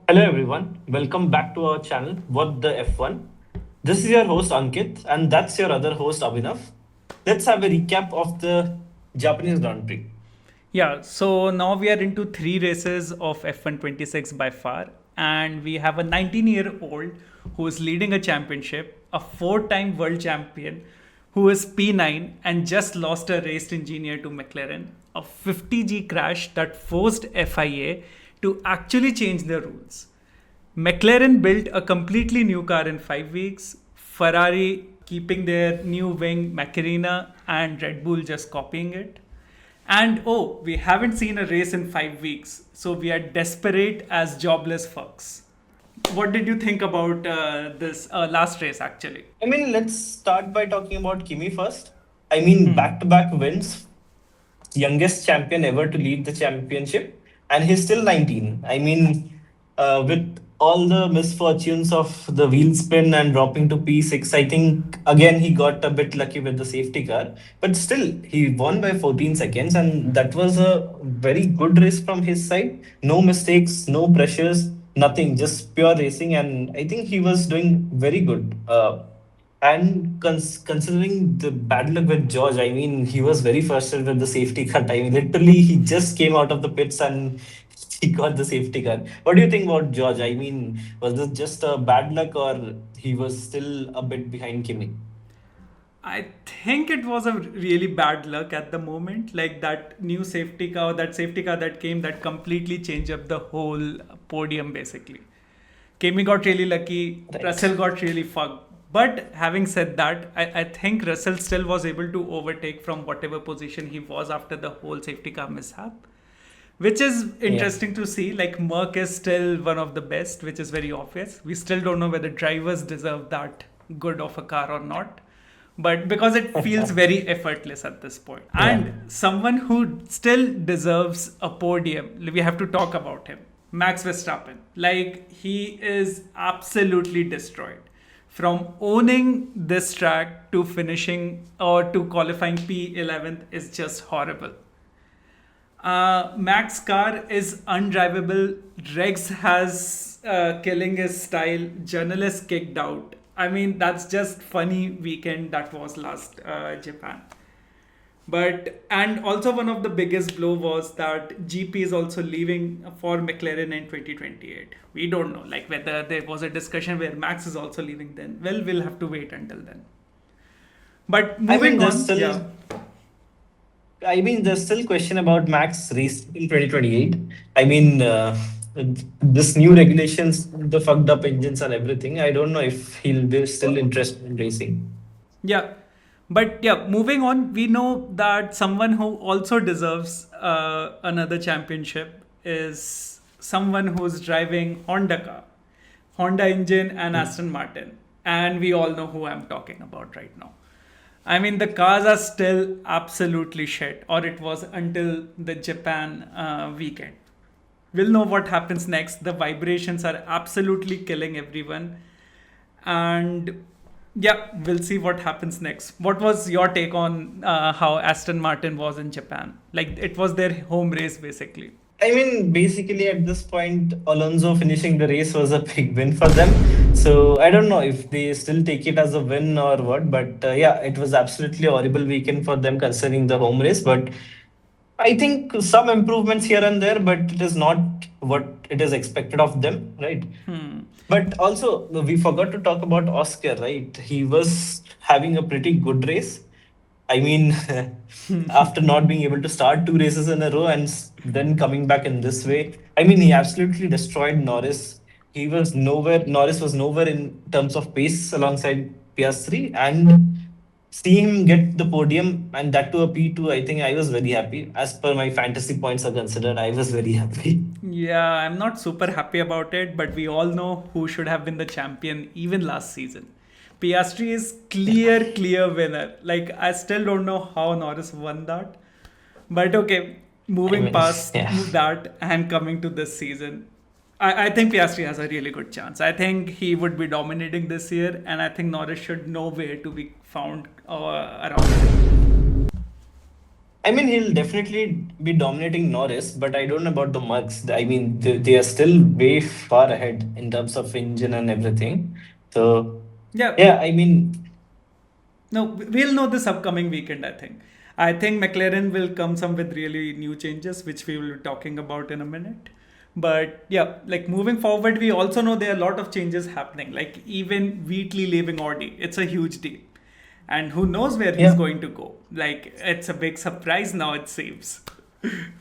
Hello everyone, welcome back to our channel, What the F1. This is your host Ankit, and that's your other host Abhinav. Let's have a recap of the Japanese Grand Prix. Yeah, so now we are into three races of F1 26 by far, and we have a 19-year-old who is leading a championship, a four-time world champion who is P9 and just lost a race engineer to McLaren, a 50G crash that forced FIA to actually change the rules. McLaren built a completely new car in 5 weeks, Ferrari keeping their new wing Macarena, and Red Bull just copying it. And oh, we haven't seen a race in 5 weeks, so we are desperate as jobless fucks. What did you think about this last race actually? Let's start by talking about Kimi first. Back to back wins, youngest champion ever to lead the championship, and he's still 19. With all the misfortunes of the wheel spin and dropping to P6, I think again he got a bit lucky with the safety car, but still he won by 14 seconds, and that was a very good race from his side. No mistakes, no pressures, nothing, just pure racing, and I think he was doing very good. And considering the bad luck with George, he was very frustrated with the safety car time. Literally, he just came out of the pits and he got the safety car. What do you think about George? Was this just a bad luck or he was still a bit behind Kimi? I think it was a really bad luck at the moment. Like that safety car that came that completely changed up the whole podium basically. Kimi got really lucky, Right. Russell got really fucked. But having said that, I think Russell still was able to overtake from whatever position he was after the whole safety car mishap. Which is Yeah. interesting to see. Like Merck is still one of the best, which is very obvious. We still don't know whether drivers deserve that good of a car or not. But because it feels very effortless at this point. Yeah. And someone who still deserves a podium, we have to talk about him. Max Verstappen. Like he is absolutely destroyed. From owning this track to finishing or to qualifying P11th is just horrible. Max car is undrivable. Rex has killing his style. Journalist kicked out. I mean, that's just funny weekend that was last Japan. But and also one of the biggest blow was that GP is also leaving for McLaren in 2028. We don't know like whether there was a discussion where Max is also leaving then. Well, we'll have to wait until then. But I mean, moving there's on, still yeah. there's still question about Max race in 2028. I mean, this new regulations, the fucked up engines and everything. I don't know if he'll be still interested in racing. Yeah. But yeah, moving on, we know that someone who also deserves another championship is someone who's driving Honda car, Honda engine and Aston Martin. And we all know who I'm talking about right now. I mean, the cars are still absolutely shit, or it was until the Japan weekend. We'll know what happens next. The vibrations are absolutely killing everyone. And yeah, we'll see what happens next. What was your take on how Aston Martin was in Japan? Like, it was their home race basically. Basically, at this point, Alonso finishing the race was a big win for them. So I don't know if they still take it as a win or what, but yeah, it was absolutely horrible weekend for them considering the home race. But I think some improvements here and there, but it is not what it is expected of them, right? But also, we forgot to talk about Oscar, right? He was having a pretty good race. I mean, after not being able to start two races in a row and then coming back in this way, he absolutely destroyed Norris. Norris was nowhere in terms of pace alongside PS3. And see him get the podium and that to a P2, I think I was very happy. As per my fantasy points are considered, I was very happy. Yeah, I'm not super happy about it, but we all know who should have been the champion even last season. Piastri is clear winner. Like I still don't know how Norris won that. But okay, I moving mean, past yeah. that and coming to this season, I think Piastri has a really good chance. I think he would be dominating this year, and I think Norris should know where to be found around him. I mean, he'll definitely be dominating Norris, but I don't know about the Mugs. I mean, they are still way far ahead in terms of engine and everything. So, Yeah, yeah, I mean, no, we'll know this upcoming weekend, I think. I think McLaren will come some with really new changes, which we will be talking about in a minute. But yeah, like moving forward, we also know there are a lot of changes happening. Like even Wheatley leaving Audi, it's a huge deal. And who knows where he's yeah. going to go? Like it's a big surprise now, it seems.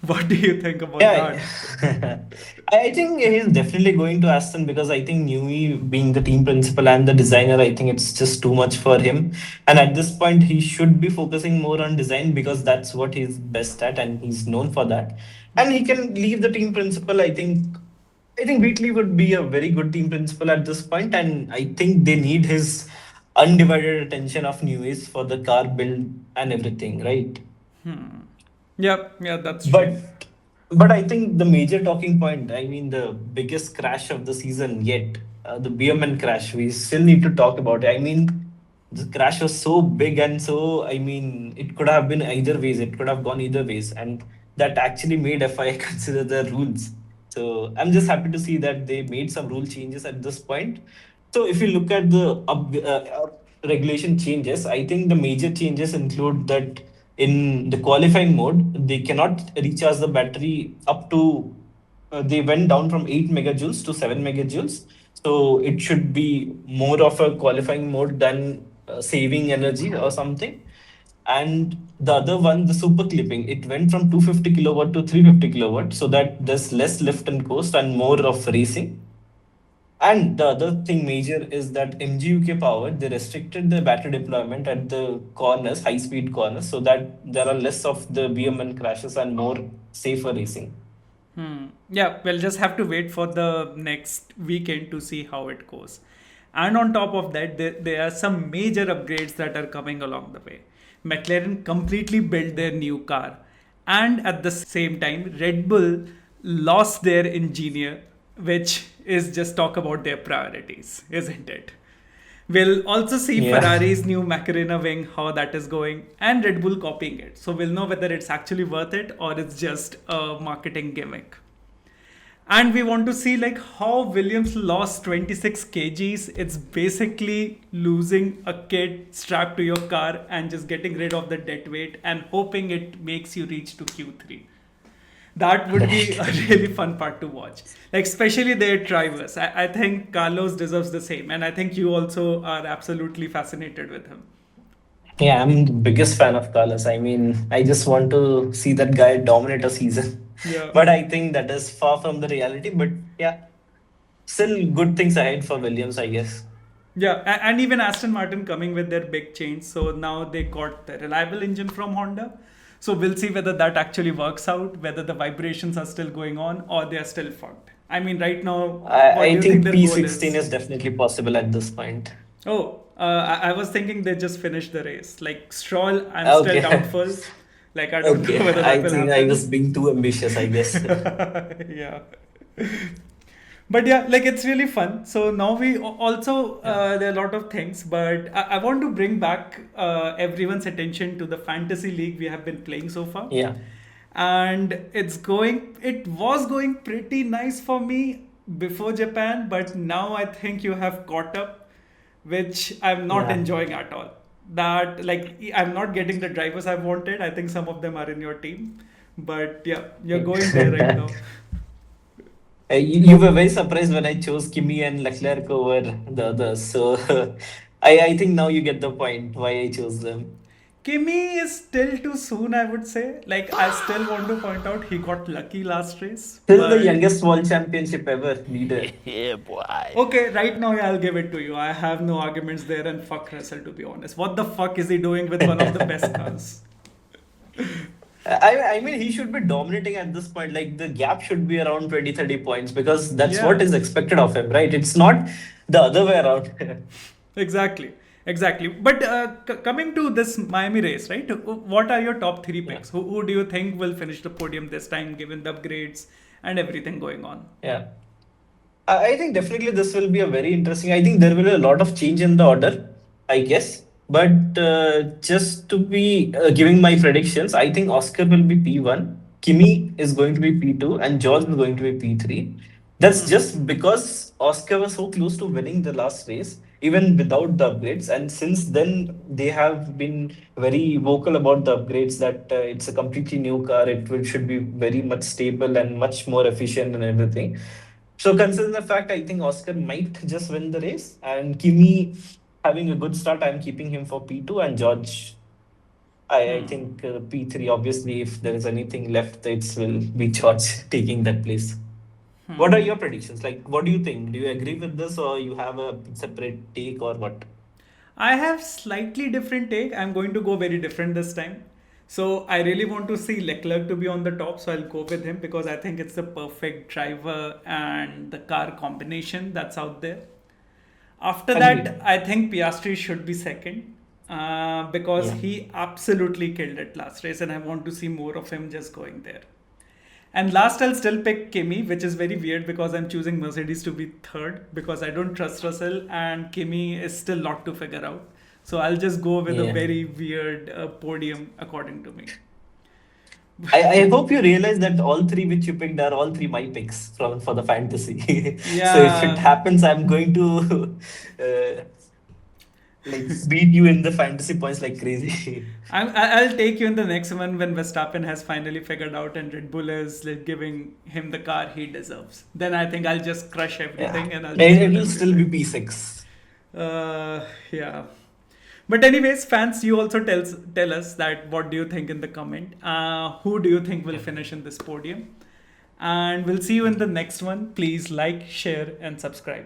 What do you think about Yeah, that? I think he's definitely going to Aston because I think Newey being the team principal and the designer, I think it's just too much for him. And at this point, he should be focusing more on design because that's what he's best at and he's known for that. And he can leave the team principal. I think Wheatley would be a very good team principal at this point, and I think they need his undivided attention of Newey's for the car build and everything, right? Yeah, yeah, that's true. But I think the major talking point, I mean the biggest crash of the season yet, the Bearman crash, we still need to talk about it. I mean, the crash was so big and so, I mean, it could have been either ways. It could have gone either ways, and that actually made FIA consider the rules. So I'm just happy to see that they made some rule changes at this point. So if you look at the regulation changes, I think the major changes include that in the qualifying mode, they cannot recharge the battery up to, they went down from 8 megajoules to 7 megajoules. So it should be more of a qualifying mode than saving energy or something. And the other one, the super clipping, it went from 250 kilowatt to 350 kilowatt so that there's less lift and coast and more of racing. And the other thing major is that MGUK Power, they restricted the battery deployment at the corners, high speed corners, so that there are less of the BMN crashes and more safer racing. Yeah, we'll just have to wait for the next weekend to see how it goes. And on top of that, there are some major upgrades that are coming along the way. McLaren completely built their new car, and at the same time, Red Bull lost their engineer, which is just talk about their priorities, isn't it? We'll also see Yeah. Ferrari's new Macarena wing, how that is going, and Red Bull copying it. So we'll know whether it's actually worth it or it's just a marketing gimmick. And we want to see like how Williams lost 26 kgs. It's basically losing a kid strapped to your car and just getting rid of the dead weight and hoping it makes you reach to Q3. That would be a really fun part to watch. Like especially their drivers. I think Carlos deserves the same. And I think you also are absolutely fascinated with him. Yeah, I'm the biggest fan of Carlos. I mean, I just want to see that guy dominate a season. Yeah. But I think that is far from the reality. But yeah, still good things ahead for Williams, I guess. Yeah, and even Aston Martin coming with their big change. So now they got the reliable engine from Honda. So we'll see whether that actually works out, whether the vibrations are still going on or they are still fucked. I mean, right now, what do I you think think their goal P16 is? is definitely possible at this point. Oh, I was thinking they just finished the race. Like Stroll, I'm still Okay. doubtful. Like I don't know Okay. whether that I will think I was happen. being too ambitious, I guess. Yeah. But yeah, like it's really fun. So now we also Yeah. there are a lot of things, but I want to bring back everyone's attention to the fantasy league we have been playing so far, Yeah. and it was going pretty nice for me before Japan, but now I think you have caught up, which I'm not Yeah. enjoying at all. That like I'm not getting the drivers I wanted. I think some of them are in your team, but yeah, you're going there right now. You were very surprised when I chose Kimi and Leclerc over the others. So I think now you get the point why I chose them. Kimi is still too soon, I would say. Like, I still want to point out he got lucky last race, Still the but youngest world championship ever leader. okay, right now, yeah, I'll give it to you. I have no arguments there, and fuck Russell, to be honest. What the fuck is he doing with one of the best cars? I mean, he should be dominating at this point. Like, the gap should be around 20-30 points because that's what Yeah, is expected of him, right? It's not the other way around. exactly. Exactly. But coming to this Miami race, right? What are your top three Yeah. picks? Who do you think will finish the podium this time, given the upgrades and everything going on? Yeah. I think definitely this will be a very interesting. I think there will be a lot of change in the order, I guess. But just to be giving my predictions, I think Oscar will be P1, Kimi is going to be P2, and George is going to be P3. That's just because Oscar was so close to winning the last race, even without the upgrades. And since then, they have been very vocal about the upgrades that it's a completely new car. Should be very much stable and much more efficient and everything. So considering the fact, I think Oscar might just win the race, and Kimi having a good start, I'm keeping him for P2, and George, I think P3. Obviously, if there is anything left, it will be George taking that place. What are your predictions? Like, what do you think? Do you agree with this, or you have a separate take, or what? I have slightly different take. I'm going to go very different this time. So I really want to see Leclerc to be on the top, so I'll go with him because I think it's the perfect driver and the car combination that's out there. After Agreed. that, I think Piastri should be second because Yeah. he absolutely killed it last race, and I want to see more of him just going there. And last, I'll still pick Kimi, which is very weird because I'm choosing Mercedes to be third because I don't trust Russell and Kimi is still lot to figure out. So I'll just go with a Yeah. very weird podium according to me. I hope you realize that all three which you picked are all three my picks from for the fantasy. So if it Yeah, happens, I'm going to uh, like beat you in the fantasy points like crazy. I'll take you in the next one when Verstappen has finally figured out and Red Bull is like giving him the car he deserves. Then I think I'll just crush Yeah, everything and I'll just win it'll still be everything. P6. Yeah. But anyways, fans, you also tell us that what do you think in the comment? Who do you think will Yeah. finish in this podium? And we'll see you in the next one. Please like, share, and subscribe.